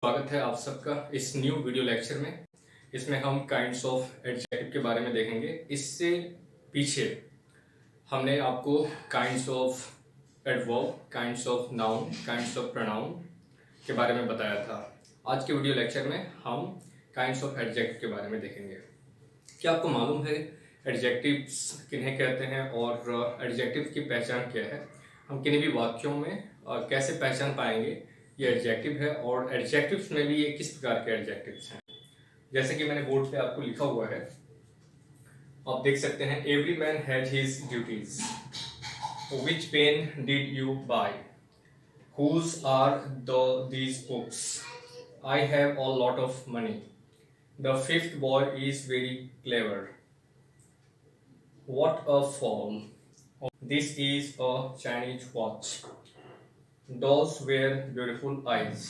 स्वागत है आप सबका इस न्यू वीडियो लेक्चर में। इसमें हम काइंड्स ऑफ एडजेक्टिव के बारे में देखेंगे। इससे पीछे हमने आपको kinds of adverb, kinds of noun, kinds of pronoun के बारे में बताया था। आज के वीडियो लेक्चर में हम काइंड्स ऑफ एडजेक्टिव के बारे में देखेंगे। क्या आपको मालूम है एडजेक्टिव्स किन्हें कहते हैं और एडजेक्टिव की पहचान क्या है? हम किन्हीं भी वाक्यों में कैसे पहचान पाएंगे ये एडजेक्टिव है, और एडजेक्टिव्स में भी ये किस प्रकार के एडजेक्टिव्स हैं। जैसे कि मैंने बोर्ड पे आपको लिखा हुआ है, आप देख सकते हैं। Every man has his duties. Which pen did you buy? Whose are these books? I have a lot of money. The fifth boy is very clever. What a fall. This is a Chinese watch. Those were beautiful eyes।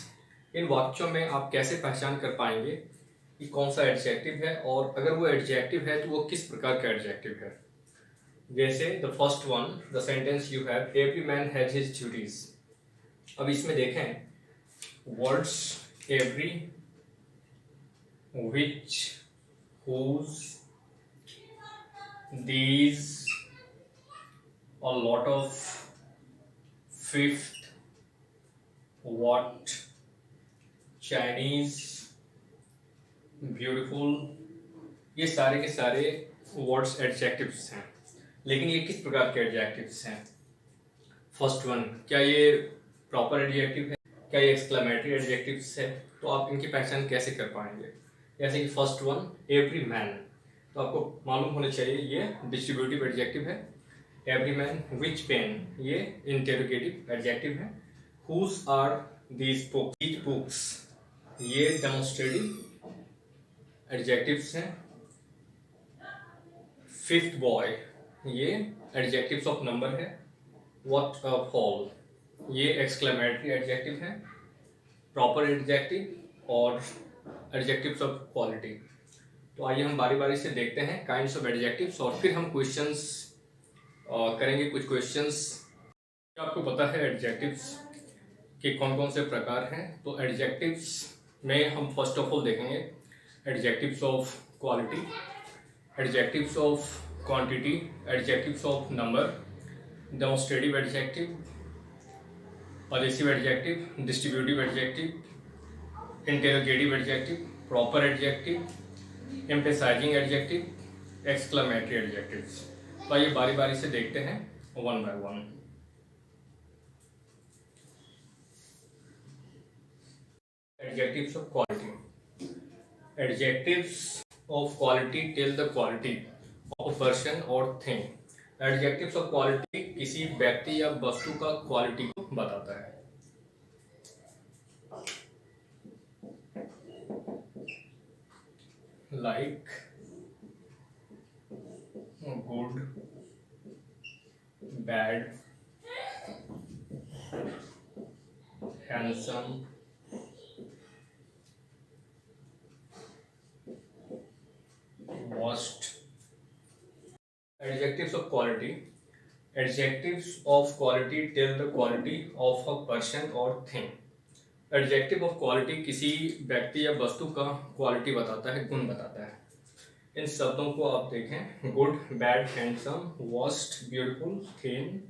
इन वाक्यों में आप कैसे पहचान कर पाएंगे कि कौन सा एडजेक्टिव है, और अगर वो एडजेक्टिव है तो वो किस प्रकार का एडजेक्टिव है। जैसे the first one, the sentence you have, every man has his duties. अब इसमें देखें words every, which, whose, these, a lot of, fifth, what, Chinese, beautiful, ये सारे के सारे वर्ड्स एडजेक्टिव्स हैं। लेकिन ये किस प्रकार के एडजेक्टिव्स हैं? फर्स्ट वन, क्या ये प्रॉपर एडजेक्टिव है? क्या ये एक्सक्लेमेटरी एडजेक्टिव्स है? तो आप इनकी पहचान कैसे कर पाएंगे? जैसे कि फर्स्ट वन एवरी मैन, तो आपको मालूम होना चाहिए ये डिस्ट्रीब्यूटिव एडजेक्टिव है। Every man. विच पेन, ये इंटेरोगेटिव एडजेक्टिव है। हुज आर दीज बुक्स, ये डेमोन्स्ट्रेटिव एडजेक्टिव्स हैं। फिफ्थ बॉय, ये एडजेक्टिव्स ऑफ नंबर है। व्हाट अ फॉल, ये एक्सक्लेमेटरी एडजेक्टिव है, प्रॉपर एडजेक्टिव और एडजेक्टिव्स ऑफ क्वालिटी। तो आइए हम बारी बारी से देखते हैं काइंड्स ऑफ एडजेक्टिव्स, और फिर हम क्वेश्चंस करेंगे। कुछ क्वेश्चंस। आपको पता है एडजेक्टिव्स के कौन कौन से प्रकार हैं? तो एडजेक्टिव्स में हम फर्स्ट ऑफ ऑल देखेंगे adjectives of quality, adjectives of quantity, adjectives of number, demonstrative adjective, possessive adjective, distributive adjective, interrogative adjective, proper adjective, emphasising adjective, exclamatory adjectives. तो आइए बारी बारी से देखते हैं one by one. Adjectives of quality. Adjectives of quality tell the quality of a person और thing. एडजेक्टिव्स of quality किसी व्यक्ति या वस्तु का क्वालिटी को बताता है। Like good, bad, handsome, worst. Adjectives of quality. Adjectives of quality tell the quality of a person और थिंग। एडजेक्टिव ऑफ क्वालिटी किसी व्यक्ति या वस्तु का क्वालिटी बताता है, गुण बताता है। इन शब्दों को आप देखें, good, bad, handsome, worst, beautiful, thin,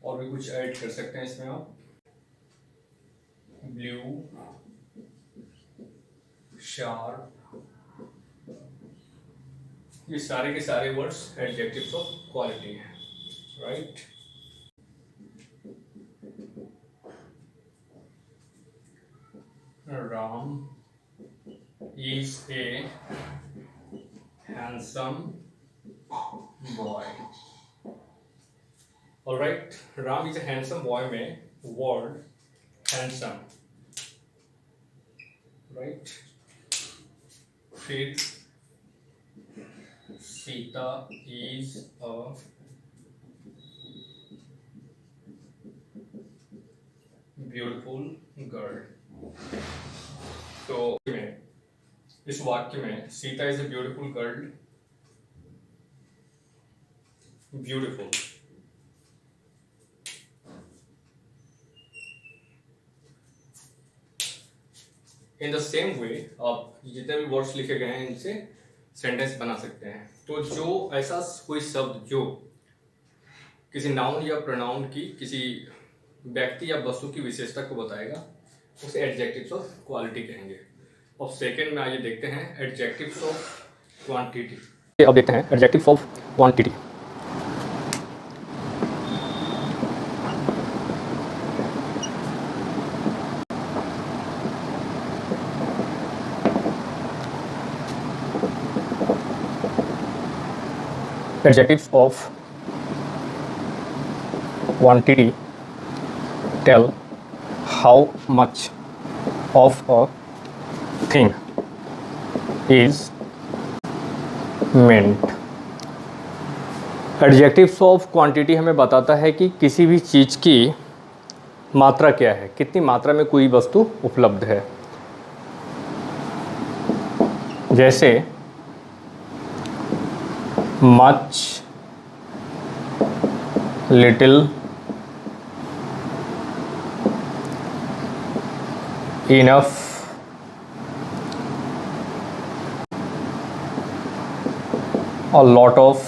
और भी कुछ ऐड कर सकते हैं इसमें आप, ब्लू, शार्प। ये सारे के सारे वर्ड्स एडजेक्टिव्स ऑफ क्वालिटी हैं, right. Ram is a handsome boy. Alright, Ram is a handsome boy में वर्ड हैंडसम, राइट। फिर Sita is a beautiful girl. तो इस वाक्य में Sita is a beautiful girl, beautiful. In the same way आप जितने भी वर्ड्स लिखे गए हैं इनसे सेंटेंस बना सकते हैं। तो जो ऐसा कोई शब्द जो किसी नाउन या प्रोनाउन की किसी व्यक्ति या वस्तु की विशेषता को बताएगा उसे एडजेक्टिव्स ऑफ क्वालिटी कहेंगे। और सेकंड में आइए देखते हैं एडजेक्टिव्स ऑफ क्वांटिटी। अब देखते हैं adjectives of quantity. Adjectives of quantity tell how much of a thing is meant। Adjectives of quantity हमें बताता है कि किसी भी चीज़ की मात्रा क्या है, कितनी मात्रा में कोई वस्तु उपलब्ध है। जैसे much, little, enough, a lot of,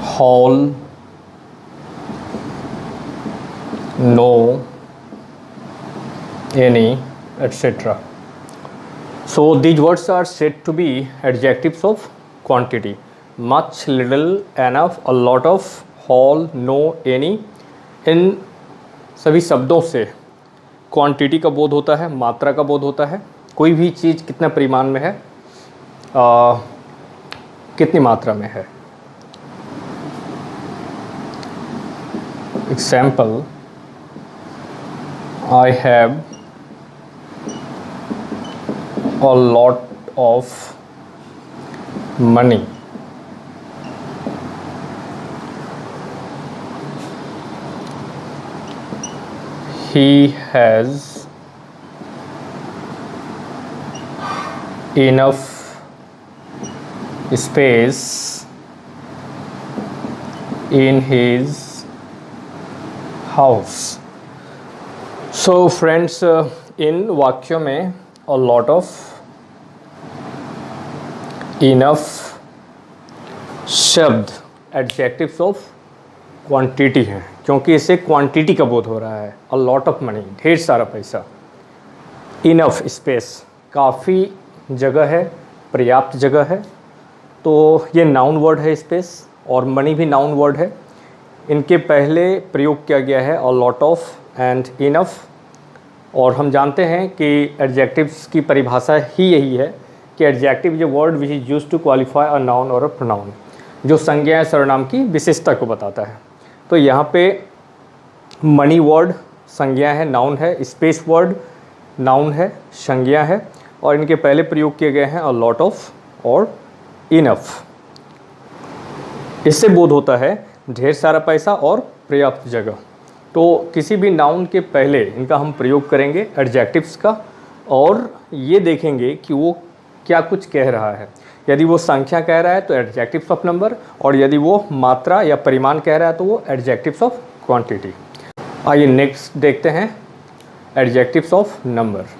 whole, no, any, etc. So these words are said to be adjectives of quantity: much, little, enough, a lot of, whole, no, any। इन सभी शब्दों से क्वांटिटी का बोध होता है, मात्रा का बोध होता है। कोई भी चीज़ कितना परिमाण में है, कितनी मात्रा में है। Example, I have a lot of money। He has enough space in his house। So friends, इन वाक्यों में a lot of, enough शब्द एडजेक्टिव्स ऑफ क्वांटिटी हैं, क्योंकि इसे क्वांटिटी का बोध हो रहा है। अ लॉट ऑफ मनी, ढेर सारा पैसा। इनफ स्पेस, काफ़ी जगह है, पर्याप्त जगह है। तो ये नाउन वर्ड है स्पेस, और मनी भी नाउन वर्ड है। इनके पहले प्रयोग किया गया है अ लॉट ऑफ एंड इनफ। और हम जानते हैं कि एडजेक्टिव्स की परिभाषा ही यही है कि adjective is a word which is used to qualify a noun और अ प्रोनाउन, जो संज्ञा या सर्वनाम की विशेषता को बताता है। तो यहाँ पे मनी वर्ड संज्ञा है, नाउन है। स्पेस वर्ड नाउन है, संज्ञा है। और इनके पहले प्रयोग किए गए हैं अ लॉट ऑफ और इनफ। इससे बोध होता है ढेर सारा पैसा और पर्याप्त जगह। तो किसी भी नाउन के पहले इनका हम प्रयोग करेंगे एडजेक्टिव्स का, और ये देखेंगे कि वो क्या कुछ कह रहा है। यदि वो संख्या कह रहा है तो एडजेक्टिव्स ऑफ नंबर, और यदि वो मात्रा या परिमाण कह रहा है तो वो एडजेक्टिव्स ऑफ क्वांटिटी। आइए नेक्स्ट देखते हैं adjectives of number.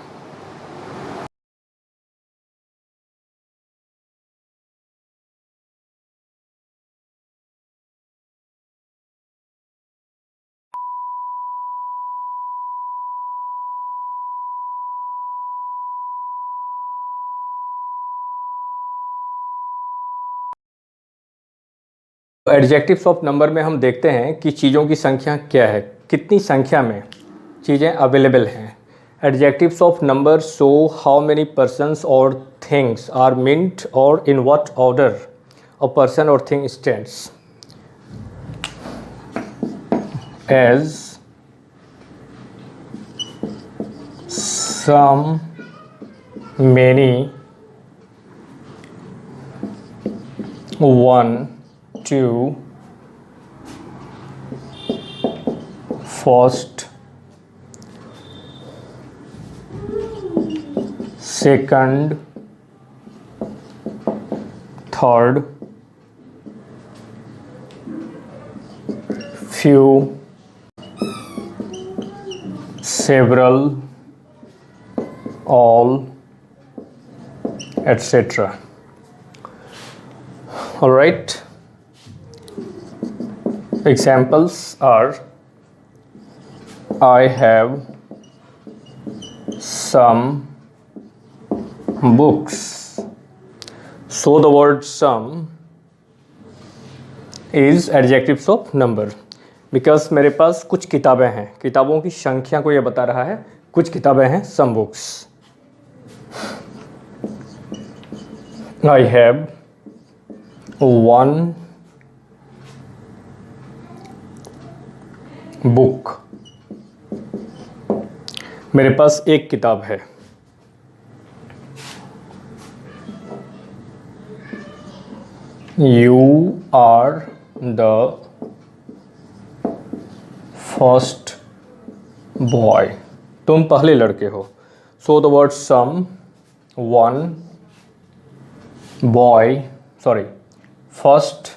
Adjectives of number में हम देखते हैं कि चीज़ों की संख्या क्या है, कितनी संख्या में चीज़ें अवेलेबल हैं। Adjectives of number show how many persons or things are meant or in what order a person और thing stands. As some, many, one, two, first, second, third, few, several, all, etc. All right. Examples are: I have some books. So the word some is adjectives of number, because मेरे पास कुछ किताबें हैं, किताबों की संख्या को ये बता रहा है, कुछ किताबें हैं, some books. I have one book. मेरे पास एक किताब है. You are the first boy. तुम पहले लड़के हो. So the word some, one, boy, first,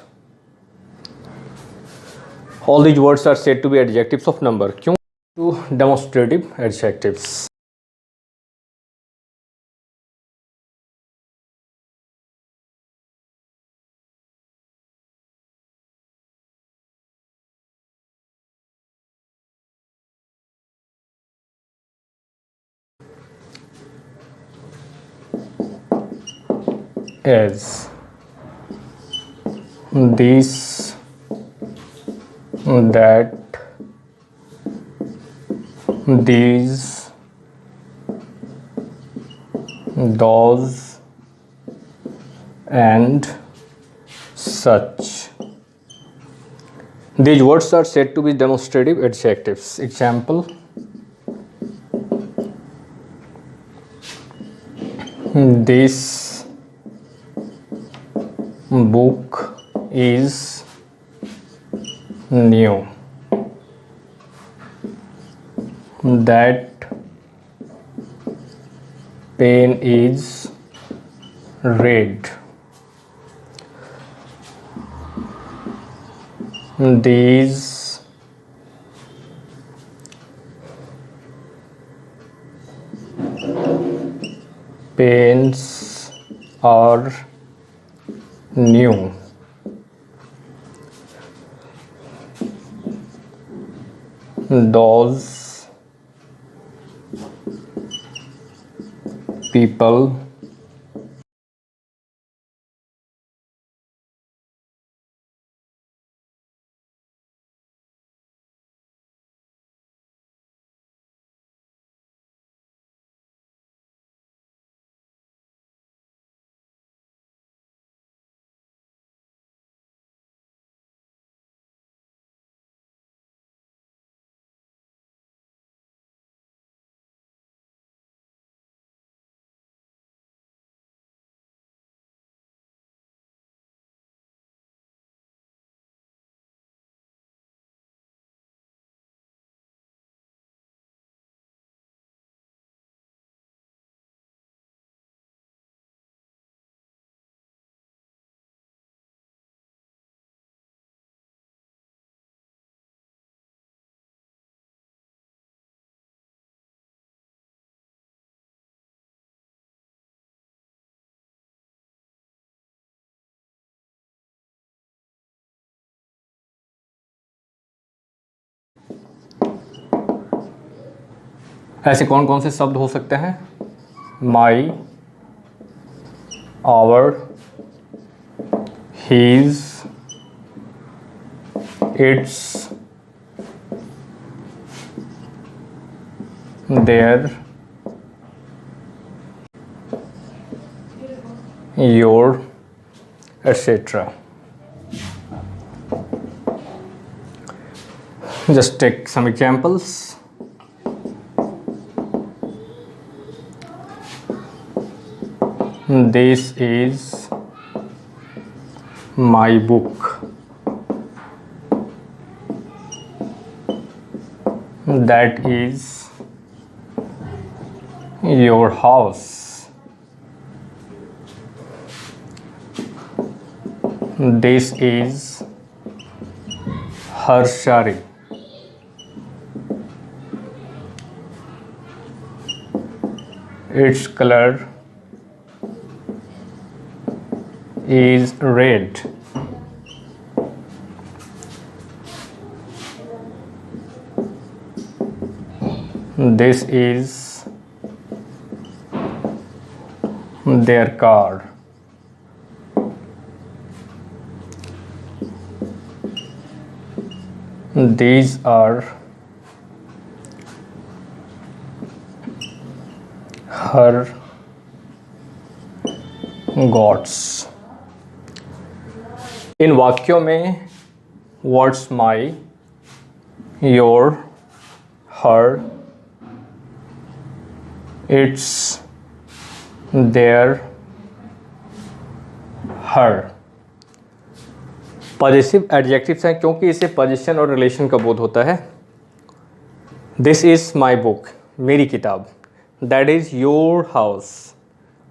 all these words are said to be adjectives of number. क्यों? To demonstrative adjectives. As this, that, these, those, and such. These words are said to be demonstrative adjectives. Example: this book is new. That pen is red. These pens are new. Those people ऐसे कौन कौन से शब्द हो सकते हैं? My, our, his, its, their, your, etc. Just take some examples. This is my book. That is your house. This is her sari. its color is red. This is their car. These are her gods. इन वाक्यों में words my, your, her, its, their, her positive adjectives हैं क्योंकि इसे position और relation का बोध होता है। दिस इज़ माई बुक, मेरी किताब। दैट इज़ योर हाउस,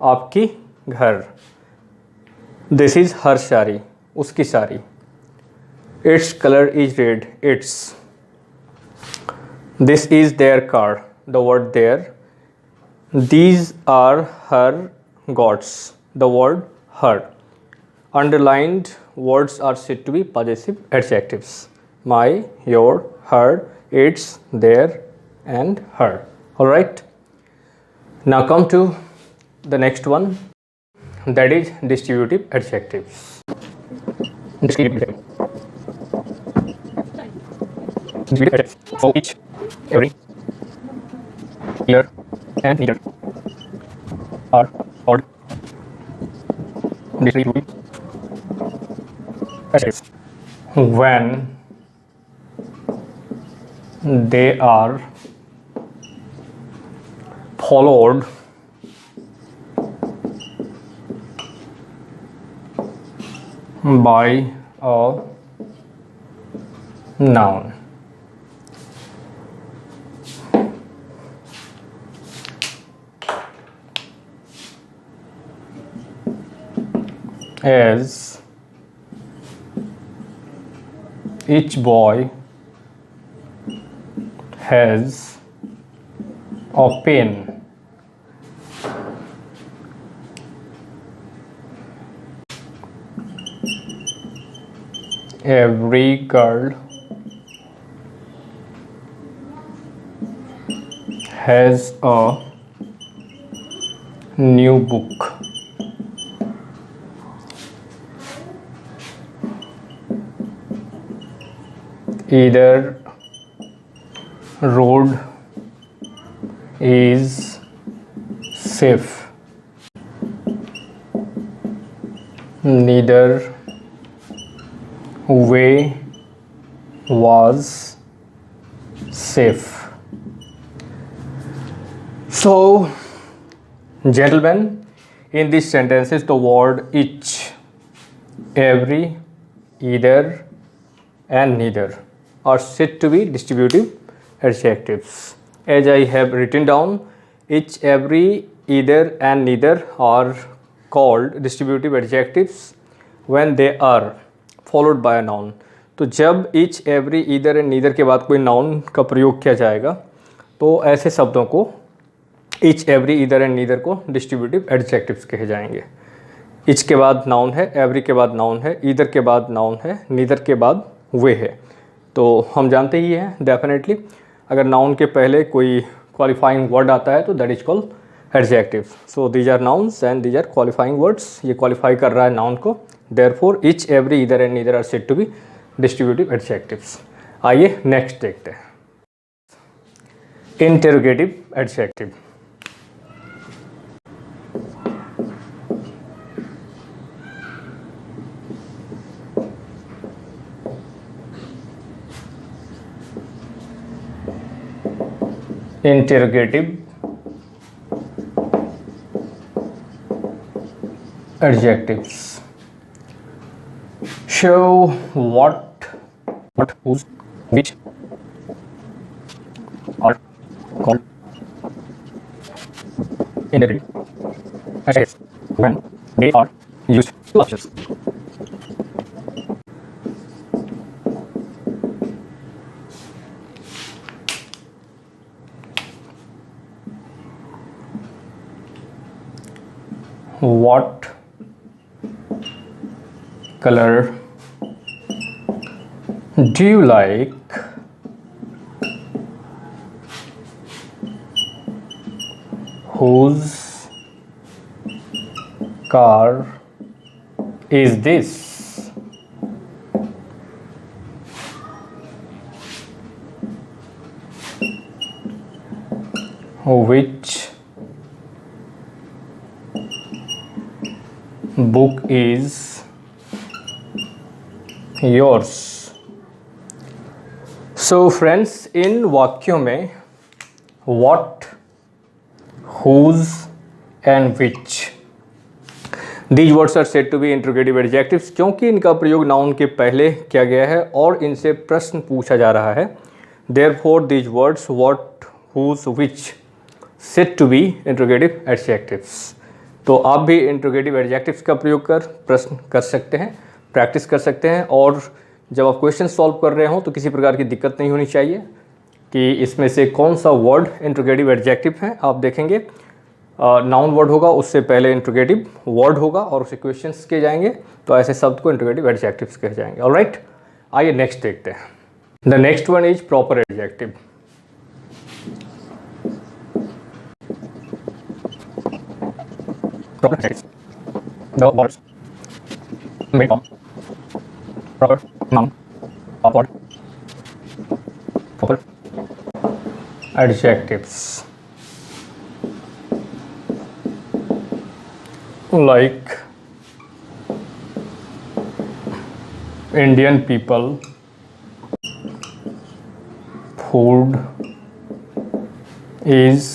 आपकी घर। दिस इज़ हर साड़ी, उसकी साड़ी। Its colour is red, its. This is their car, the word their. These are her gods, the word her. Underlined words are said to be possessive adjectives. My, your, her, its, their, and her. Alright. Now come to the next one, that is distributive adjectives. Distributive adjectives. For each, every, here, and neither are odd distributive adjectives when they are followed by a noun. As each boy has a pen, every girl has a new book. Either road is safe, neither way was safe. So, gentlemen, in these sentences the word each, every, either, and neither are said to be distributive adjectives. As I have written down, each, every, either, and neither are called distributive adjectives when they are followed by a noun. तो जब each, every, either and neither के बाद कोई noun का प्रयोग किया जाएगा तो ऐसे शब्दों को each, every, either and neither को distributive adjectives कहे जाएंगे। each के बाद noun है, every के बाद noun है, either के बाद noun है, neither के बाद वे है। तो हम जानते ही हैं डेफिनेटली अगर नाउन के पहले कोई क्वालिफाइंग वर्ड आता है तो that is called adjective. So these are nouns and these are qualifying words. ये क्वालिफाई कर रहा है नाउन को। Therefore each, every, either and neither are said to be distributive adjectives. आइए नेक्स्ट देखते हैं, interrogative adjective. Interrogative adjectives show what, whose, which are called interrogative adjectives when they are used to objects. What color do you like? Whose car is this? Which book is yours? So friends, in वाक्यों में what, whose and which, these words are said to be interrogative adjectives, क्योंकि इनका प्रयोग noun के पहले किया गया है और इनसे प्रश्न पूछा जा रहा है. Therefore these words what, whose, which said to be interrogative adjectives. तो आप भी interrogative adjectives का प्रयोग कर प्रश्न कर सकते हैं, प्रैक्टिस कर सकते हैं, और जब आप क्वेश्चन सॉल्व कर रहे हो तो किसी प्रकार की दिक्कत नहीं होनी चाहिए कि इसमें से कौन सा वर्ड इंट्रोगेटिव एडजेक्टिव है. आप देखेंगे नाउन वर्ड होगा, उससे पहले इंट्रोगेटिव वर्ड होगा और उसे क्वेश्चंस किए जाएंगे, तो ऐसे शब्द को इंट्रोगेटिव एडजेक्टिव्स कहे जाएंगे. ऑलराइट, आइए नेक्स्ट देखते हैं. The next one is proper adjective. Proper adjectives. The words made from proper noun or word. Proper adjectives. Like Indian people, food is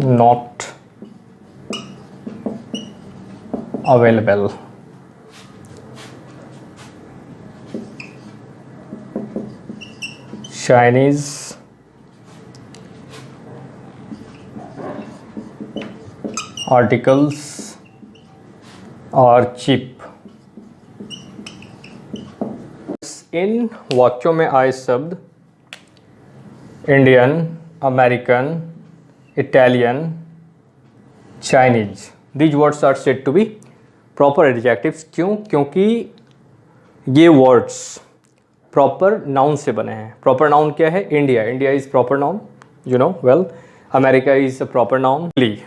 not available. Chinese articles are cheap. इन वाक्यों में आए शब्द Indian, American, Italian, Chinese. These words are said to be proper adjectives. क्यों? क्योंकि ये words proper noun से बने हैं. Proper noun क्या है? India. India is proper noun. You know well. America is a proper noun. Italy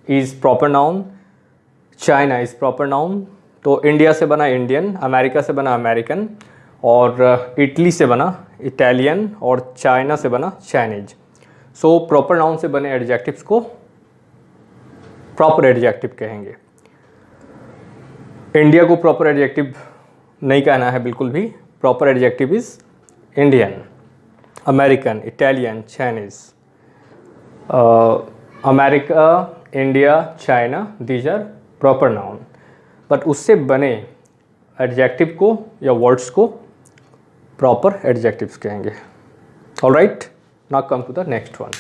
is proper noun. China is proper noun. तो India से बना इंडियन, अमेरिका से बना अमेरिकन, और इटली से बना इटालियन, और चाइना से बना चाइनीज. सो प्रॉपर नाउन से बने एडजेक्टिव्स को प्रॉपर एडजेक्टिव कहेंगे. इंडिया को प्रॉपर एडजेक्टिव नहीं कहना है बिल्कुल भी. Proper adjective is Indian, American, Italian, Chinese. America, India, China, these are proper noun. But उससे बने एडजेक्टिव को या वर्ड्स को प्रॉपर एडजेक्टिव्स कहेंगे. Alright, now come to the next one.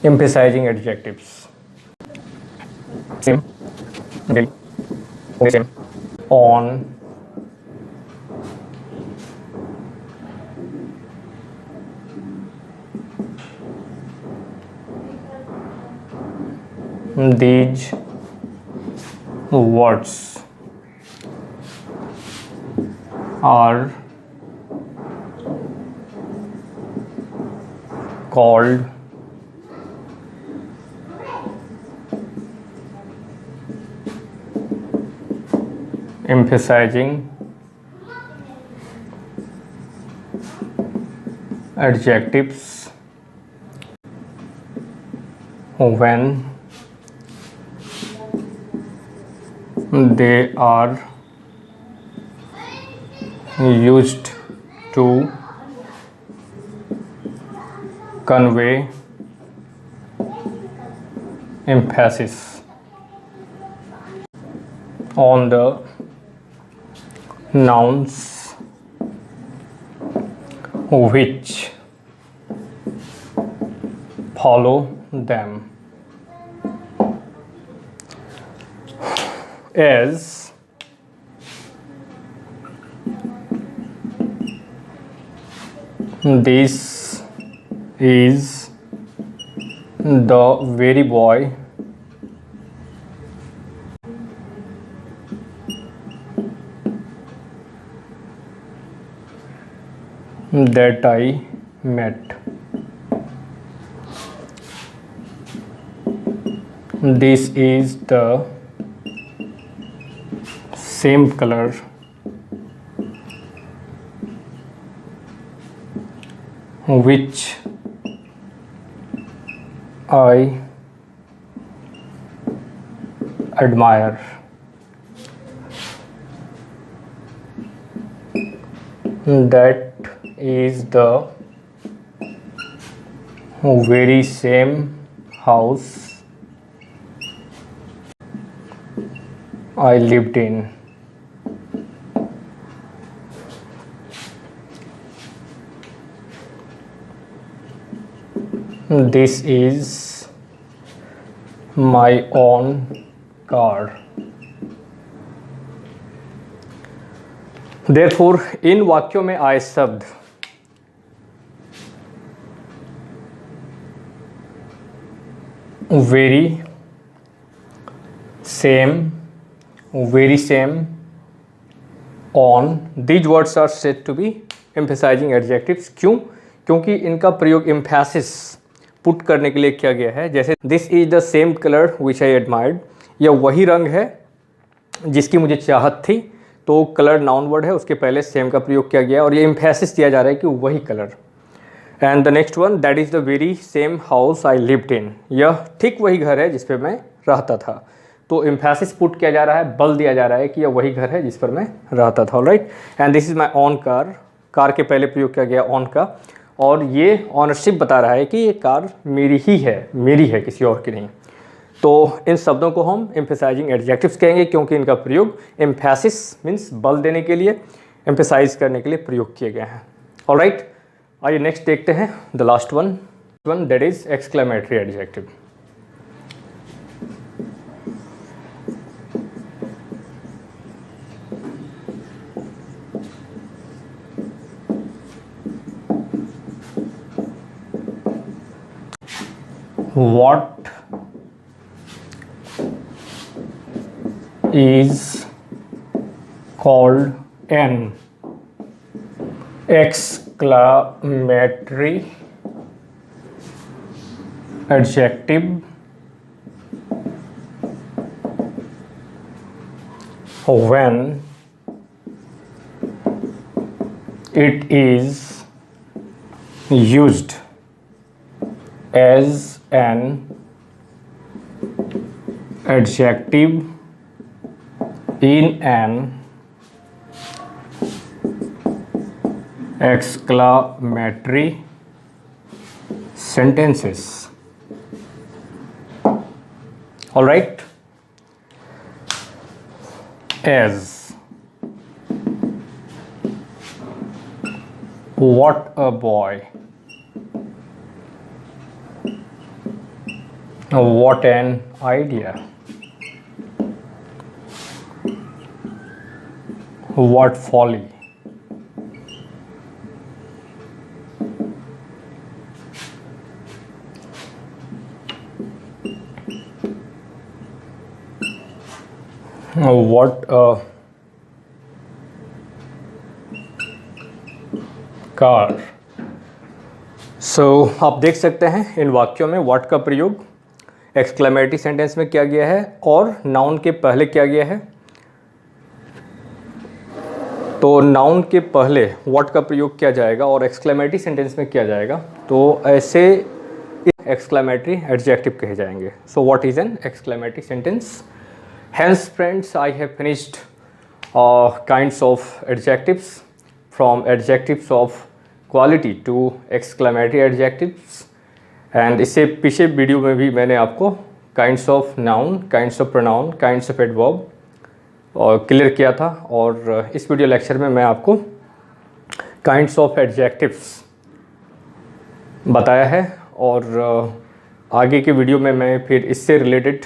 Emphasizing adjectives. Same, middle, same, on, these words are called emphasizing adjectives when they are used to convey emphasis on the nouns which follow them as this is the very boy that I met. This is the same color which I admire. That is the very same house I lived in. This is my own car. Therefore, इन वाक्यों में आए शब्द very, same, very same, on, these words are said to be emphasizing adjectives. क्यों? क्योंकि इनका प्रयोग emphasis put करने के लिए किया गया है. जैसे this is the same colour which I admired, यह वही रंग है जिसकी मुझे चाहत थी. तो कलर नाउन वर्ड है, उसके पहले सेम का प्रयोग किया गया और ये एम्फेसिस दिया जा रहा है कि वही colour. And the next one, that is the very same house I lived in, यह ठीक वही घर है जिस पर मैं रहता था. तो एम्फेसिस पुट किया जा रहा है, बल दिया जा रहा है कि यह वही घर है जिस पर मैं रहता था. Alright. And this is my on car, car के पहले प्रयोग किया गया ऑन का, और ये ऑनरशिप बता रहा है कि ये कार मेरी ही है, मेरी है, किसी और की नहीं. तो इन शब्दों को हम एम्फेसाइजिंग एडजेक्टिव्स कहेंगे क्योंकि इनका प्रयोग एम्फेसिस मीन्स बल देने के लिए, एम्फेसाइज करने के लिए प्रयोग किए गए हैं. ऑलराइट. आइए नेक्स्ट देखते हैं the last one that is exclamatory adjective. What is called an exclamatory adjective when it is used as an adjective in an exclamatory sentences. All right. As, what a boy, what an idea, what folly, what a car. सो आप देख सकते हैं इन वाक्यों में what का प्रयोग exclamatory sentence में किया गया है और नाउन के पहले किया गया है. तो नाउन के पहले व्हाट का प्रयोग किया जाएगा और एक्सक्लेमेटरी सेंटेंस में किया जाएगा, तो ऐसे एक्सक्लेमेटरी एडजेक्टिव कहे जाएंगे. So what is an exclamatory sentence? Hence friends, I have finished kinds of adjectives, from adjectives of quality to exclamatory adjectives. And इससे पीछे वीडियो में भी मैंने आपको kinds of noun, kinds of pronoun, kinds of adverb clear किया था, और इस वीडियो लेक्चर में मैं आपको kinds of adjectives बताया है. और आगे के वीडियो में मैं फिर इससे रिलेटेड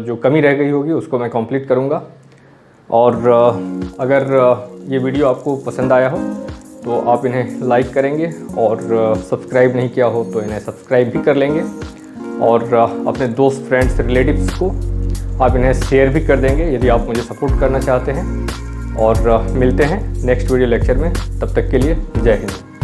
जो कमी रह गई होगी उसको मैं कंप्लीट करूँगा। और अगर ये वीडियो आपको पसंद आया हो तो आप इन्हें लाइक करेंगे, और सब्सक्राइब नहीं किया हो तो इन्हें सब्सक्राइब भी कर लेंगे, और अपने दोस्त, फ्रेंड्स, रिलेटिव्स को आप इन्हें शेयर भी कर देंगे यदि आप मुझे सपोर्ट करना चाहते हैं। और मिलते हैं नेक्स्ट वीडियो लेक्चर में, तब तक के लिए जय हिंद।